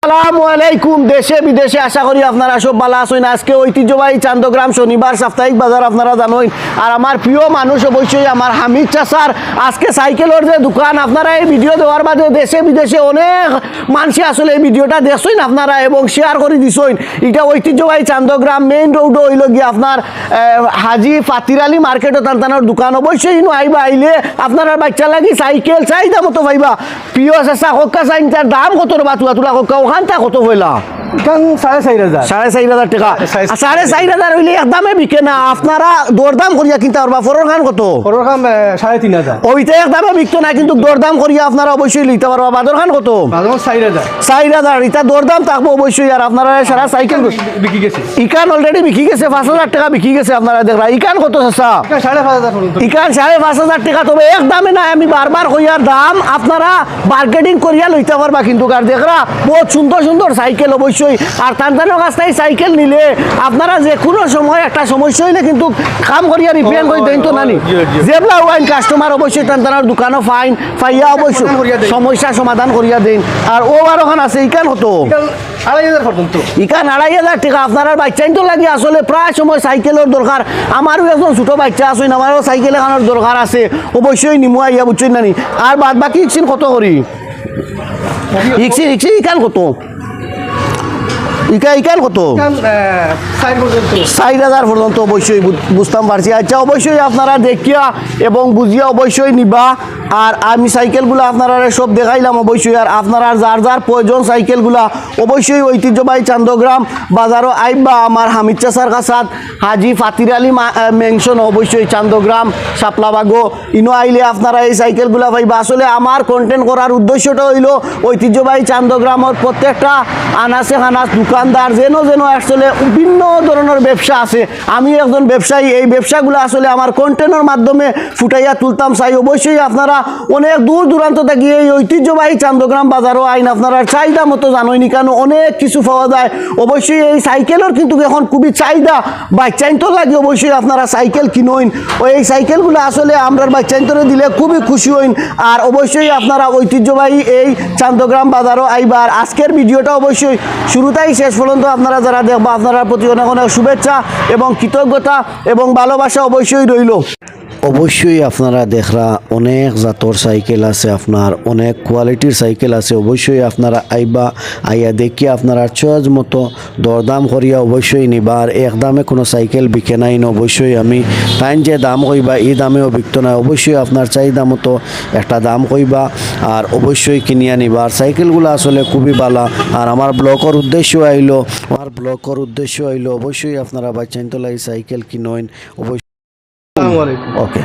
আসসালামু আলাইকুম। দেশে বিদেশে আশা করি আপনারা সব ভালো আছেন। আজকে ঐতিহ্যবাহী চান্দগ্রাম শনিবার সাপ্তাহিক বাজার আপনারা জানেন। আর আমার প্রিয় মানুষ অবশ্যই আমার হামিদ চাচার আজকে সাইকেলের যে দোকান, আপনারা এই ভিডিও দেওয়ার বাদে দেশে বিদেশে অনেক মানুষই আসলে এই ভিডিওটা দেখছেন আপনারা এবং শেয়ার করে দিছেন। এটা ঐতিহ্যবাহী চান্দগ্রাম মেইন রোড হইল গিয়ে আপনার হাজি ফাতির আলী মার্কেটও তার দোকান। অবশ্যই ইনো আইবা, আইলে আপনারা বাচ্চা লাগি সাইকেল চাহিদা মতো পাইবা। প্রিয় চাচা কক্কা সাইন তার দাম কত রবা তুলা তুলা কক্কা ওখানটা কত হইলা? 4,500 4,500 টাকা। 4,500 হইলে একদমে বিকে না, আপনারা দরদাম করিয়া কিনতে পারবা। ফরর খান কত? 3,500 ওইটা একদমে বিকতো না, কিন্তু দরদাম করিয়া আপনারা অবশ্যই লইতে পারবা। বাদর খান কত? 4,000। এটা দরদাম থাকবো অবশ্যই। আর আপনারা সারা সাইকেল বিক্রি গেছে, ইকান অলরেডি বিকি গেছে, 5,000 টাকা বিকি গেছে। আপনারা দেখরা ইকান কত চাচা? 5,500 ইকান 5,500 টাকা। তবে একদমে না, আমি বারবার কইয়া দাম আপনারা মার্কেটিং করিয়া লইতে পারবা। কিন্তু আর দেখরা বহুত সুন্দর সুন্দর সাইকেল অবশ্যই। আর তান্তানোর কাছ থেকে সাইকেল নিলে আপনারা যে কোনো সময় একটা সমস্যা হইলে কিন্তু কাম করিয়া রিপেয়ার করে দেন তো নানি। যেবলা ওয়াইন কাস্টমার অবশ্যই তান্তানোর দোকানও ফাইন পাইয়া অবশ্যই সমস্যা সমাধান করিয়া দেন। আর ও আর ওখান আছে ইকান কত? 2,500 পর্যন্ত। ইকান 2,500 টাকা। আপনার বাচ্চাই তো লাগে আসলে প্রায় সময় সাইকেলের দরকার। আমারও একজন ছোট বাচ্চা আছেন, আমারও সাইকেল এখানোর দরকার আছে। অবশ্যই নিমুয়া ইয়া বুঝছেন নানি। আর বাদ বাকি ইকছিন কত করি? ইকছি ইকান কত? ইকান কত? 4,000 পর্যন্ত অবশ্যই বুঝতাম পারছি। আচ্ছা, অবশ্যই আপনারা দেখিয়া এবং বুঝিয়া অবশ্যই নিবা। আর আমি সাইকেলগুলো আপনারা সব দেখাইলাম অবশ্যই। আর আপনারা যার যার প্রয়োজন সাইকেলগুলা অবশ্যই ঐতিহ্যবাহী চান্দগ্রাম বাজারও আইবা। আমার হামিদ চাচার কাছাত হাজি ফাতির আলী মেনশন অবশ্যই চান্দগ্রাম শাপলাবাগো ইনো আইলে আপনারা এই সাইকেলগুলা পাইবা। আসলে আমার কন্টেন্ট করার উদ্দেশ্যটা হইল ঐতিহ্যবাহী চান্দগ্রামের প্রত্যেকটা আনাচে খানাচ দোকানদার যেন আসলে বিভিন্ন ধরনের ব্যবসা আছে। আমি একজন ব্যবসায়ী, এই ব্যবসাগুলো আসলে আমার কন্টেন্টের মাধ্যমে ফুটাইয়া তুলতাম চাই। অবশ্যই আপনারা অনেক দূর দূরান্ত থেকে এই ঐতিহ্যবাহী চান্দগ্রাম বাজারও আইন আপনারা চাহিদা মতো জানোইনি কেন অনেক কিছু পাওয়া যায়। অবশ্যই এই সাইকেলের কিন্তু এখন খুবই চাহিদা। বাচ্চাইন্তর লাগে অবশ্যই আপনারা সাইকেল কিনোইন। এই সাইকেলগুলো আসলে আমরা বাচ্চাইন্তরে দিলে খুবই খুশি হইন। আর অবশ্যই আপনারা ঐতিহ্যবাহী এই চান্দগ্রাম বাজারও আইবার। আজকের ভিডিওটা অবশ্যই শুরুতেই শেষ পর্যন্ত আপনারা যারা দেখবা আপনার প্রতি অনেক অনেক শুভেচ্ছা এবং কৃতজ্ঞতা এবং ভালোবাসা অবশ্যই রইল। অবশ্যই আপনারা দেখরা অনেক জাতর সাইকেল আছে, আপনার অনেক কোয়ালিটির সাইকেল আছে। অবশ্যই আপনারা আইবা, আইয়া দেখিয়া আপনারা চয়েস মতো দরদাম করিয়া অবশ্যই নিবার। এক দামে কোনো সাইকেল বিকে নাই না। অবশ্যই আমি তাই যে দাম কইবা এই দামেও বিকত না। অবশ্যই আপনার চাহিদা মতো একটা দাম কইবা আর অবশ্যই কিনিয়া নিবার। সাইকেলগুলো আসলে খুবই ভালো। আর আমার ব্লগের উদ্দেশ্য আইলো অবশ্যই আপনারা বাচ্চাইন্তলা এই সাইকেল কিনোইন অবশ্যই। আসসালামু আলাইকুম। ওকে।